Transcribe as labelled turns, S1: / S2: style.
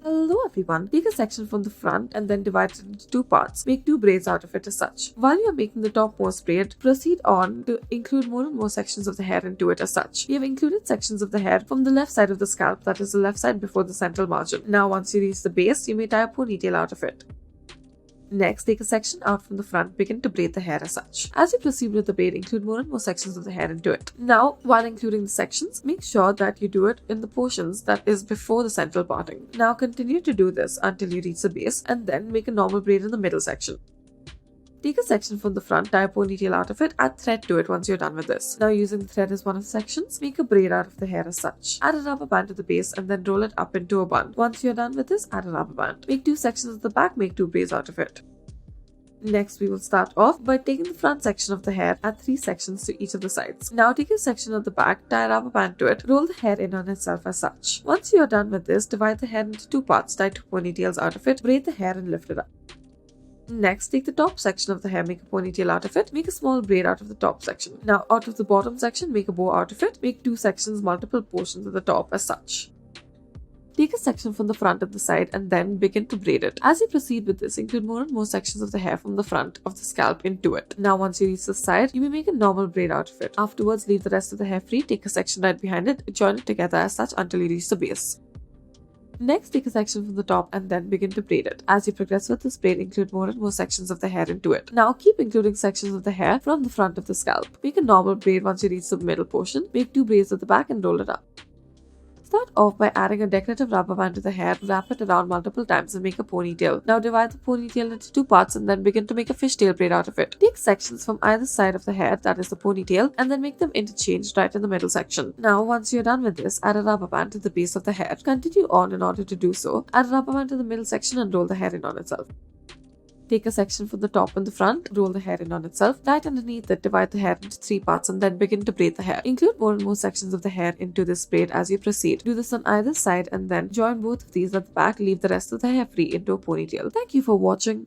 S1: Hello everyone, take a section from the front and then divide it into two parts. Make two braids out of it as such. While you are making the topmost braid, proceed on to include more and more sections of the hair into it as such. We have included sections of the hair from the left side of the scalp, that is the left side before the central margin. Now once you reach the base, you may tie a ponytail out of it. Next, take a section out from the front, begin to braid the hair as such. As you proceed with the braid, include more and more sections of the hair into it. Now, while including the sections, make sure that you do it in the portions that is before the central parting. Now continue to do this until you reach the base and then make a normal braid in the middle section. Take a section from the front, tie a ponytail out of it, add thread to it once you're done with this. Now using the thread as one of the sections, make a braid out of the hair as such. Add a rubber band to the base and then roll it up into a bun. Once you're done with this, add a rubber band. Make two sections at the back, make two braids out of it. Next, we will start off by taking the front section of the hair, add three sections to each of the sides. Now take a section at the back, tie a rubber band to it, roll the hair in on itself as such. Once you are done with this, divide the hair into two parts, tie two ponytails out of it, braid the hair and lift it up. Next, take the top section of the hair, make a ponytail out of it, make a small braid out of the top section. Now, out of the bottom section, make a bow out of it, make two sections, multiple portions at the top as such. Take a section from the front and the side and then begin to braid it. As you proceed with this, include more and more sections of the hair from the front of the scalp into it. Now, once you reach the side, you may make a normal braid out of it. Afterwards, leave the rest of the hair free, take a section right behind it, join it together as such until you reach the base. Next, take a section from the top and then begin to braid it. As you progress with this braid, include more and more sections of the hair into it. Now, keep including sections of the hair from the front of the scalp. Make a normal braid once you reach the middle portion. Make two braids at the back and roll it up. Start off by adding a decorative rubber band to the hair, wrap it around multiple times and make a ponytail. Now divide the ponytail into two parts and then begin to make a fishtail braid out of it. Take sections from either side of the hair, that is the ponytail, and then make them interchanged right in the middle section. Now once you're done with this, add a rubber band to the base of the hair. Continue on in order to do so. Add a rubber band to the middle section and roll the hair in on itself. Take a section from the top and the front, roll the hair in on itself, tie it underneath it, divide the hair into three parts and then begin to braid the hair. Include more and more sections of the hair into this braid as you proceed. Do this on either side and then join both of these at the back, leave the rest of the hair free into a ponytail. Thank you for watching.